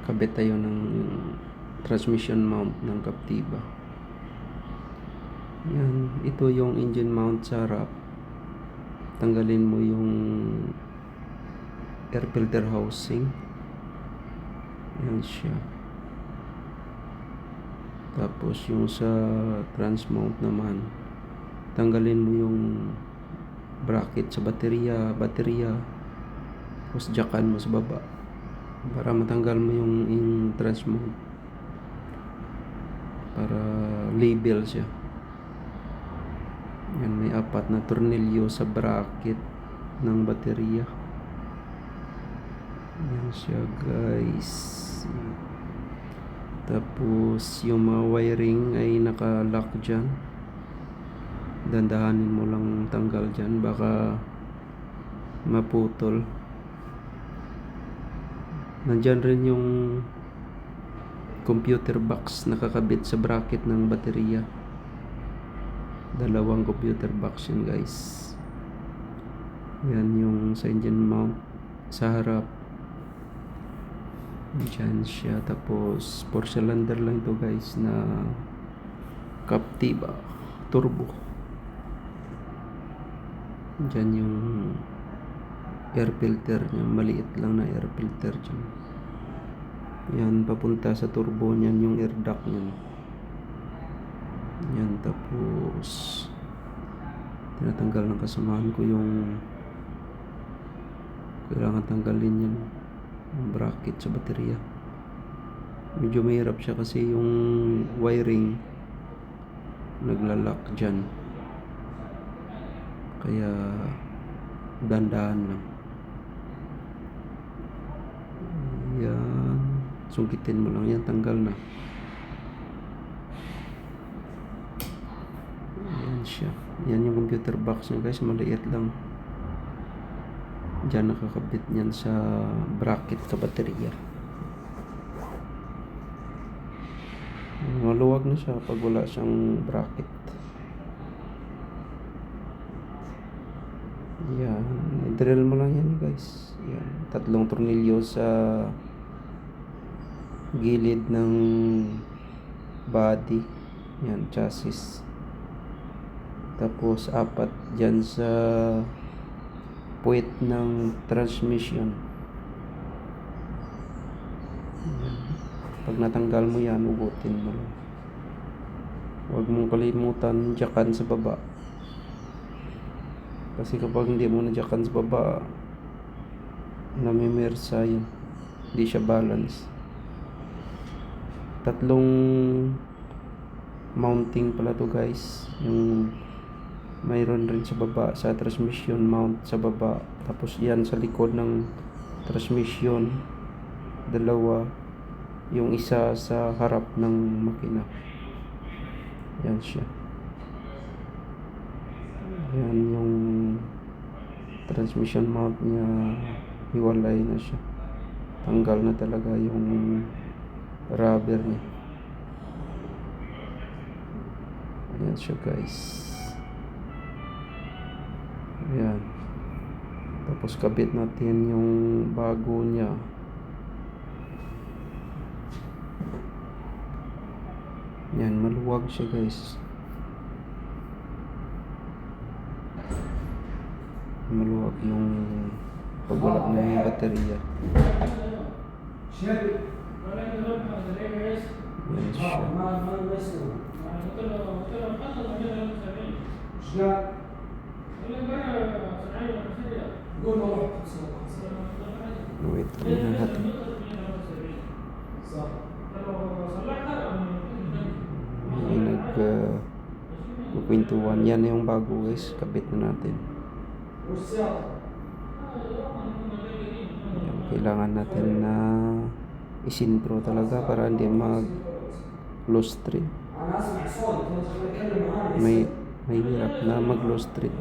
kabit tayo ng transmission mount ng Captiva. Yan, ito yung engine mount sa harap. Tanggalin mo yung air filter housing. Yan siya. Tapos yung sa trans mount naman, tanggalin mo yung bracket sa baterya. Tapos jackan mo sa baba para matanggal mo yung trans mount, para label siya. Yan, may 4 na tornilyo sa bracket ng baterya. Yan siya, guys. Tapos yung mga wiring ay naka-lock dyan. Dandahanin mo lang tanggal dyan, baka maputol. Nandyan rin yung computer box nakakabit sa bracket ng baterya. 2 computer box yun, guys. Yan yung sa engine mount sa harap. Diyan siya. Tapos 4 cylinder lang ito, guys, na Captiva turbo. Diyan yung air filter niya, maliit lang na air filter dyan. Yan, papunta sa turbo niyan yung air duct niyan. Yan, tapos tinatanggal ng kasamahan ko yung kailangan tanggalin yan, yung bracket sa baterya. Medyo mahirap siya kasi yung wiring naglalak dyan, kaya dandahan lang. Yan, sungkitin mo lang yan, tanggal na. Yan siya. Yan yung computer box niya, guys, maliit lang. Diyan nakakabit niyan sa bracket sa baterya. Maluwag na siya pag wala siyang bracket. Yan, i-drill mo lang yan, guys. Yan, 3 tornilyo sa gilid ng body. Yan, chassis. Tapos 4 dyan sa puwet ng transmission. Yan. Pag natanggal mo yan, ugutin mo lang. Huwag mong kalimutan jackan sa baba, kasi kapag hindi mo na-jackan sa baba, namimersa yan, hindi siya balance. 3 mounting pala to, guys. Yung mayroon rin sa baba, sa transmission mount sa baba. Tapos yan sa likod ng transmission, 2. Yung isa sa harap ng makina. Yan siya. Yan yung transmission mount niya, hiwalay na siya. Tanggal na talaga yung rubber niya. Ayan siya, guys. Ayan. Tapos kabit natin yung bago niya. Yan, maluwag siya, guys. Maluwag yung pag wala na yung baterya. Yan siya. Wait lang natin. May nagkukwentuhan. Yan yung bago, guys. Kabit na natin. Yan, kailangan natin na isintro talaga para hindi mag lost thread. May hirap na mag lost thread.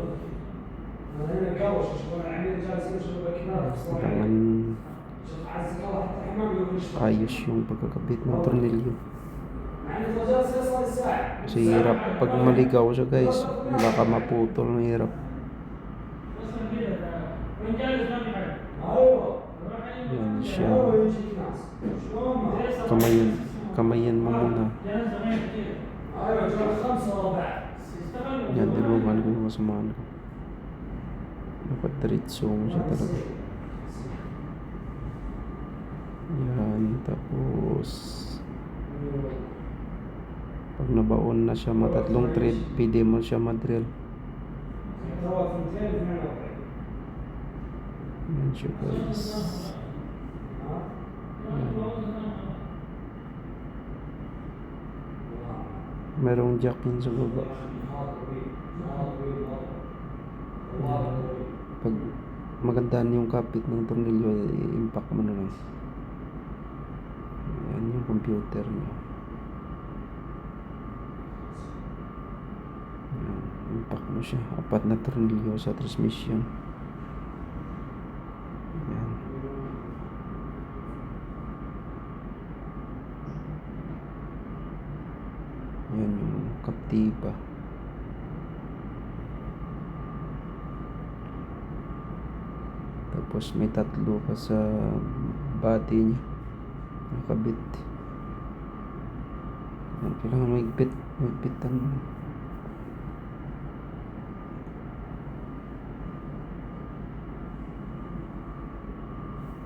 Kailangan ayos yung pagkakabit ng tornilyo. Kasi hirap pag maligaw siya, guys, baka maputol. Ng hirap. Yan siya. kamayan mo muna. Yan, tinulungan ko yung kasamahan ko. Dapat diretso mo siya talaga. Yan, tapos pag nabaon na siya matatlong thread, pwede mo siya madrill. Yan siya guys. Yan. Merong jack yun sa baba. Yan. Pag magandaan yung kapit ng tornilyo, i-impact mo na lang. Yan yung computer niya. Yan, impact mo siya. 4 na tornilyo sa transmission. Yan. Yan yung Captiva. Tapos may 3 pa sa body niya nakabit. Yan, kailangan maigpitan mo.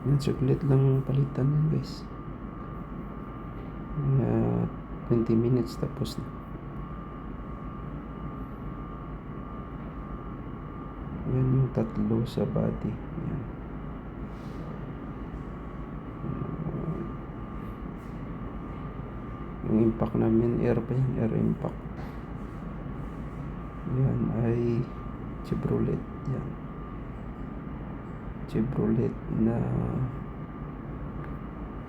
Yan, saglit lang palitan yan guys. 20 minutes tapos na. Yan yung 3 sa body. Yan. Yung impact namin, air pa yun, air impact. Yan ay Chevrolet. Yan. Chevrolet na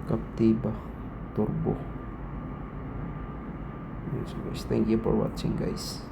Captiva Turbo. Yes, guys, thank you for watching guys.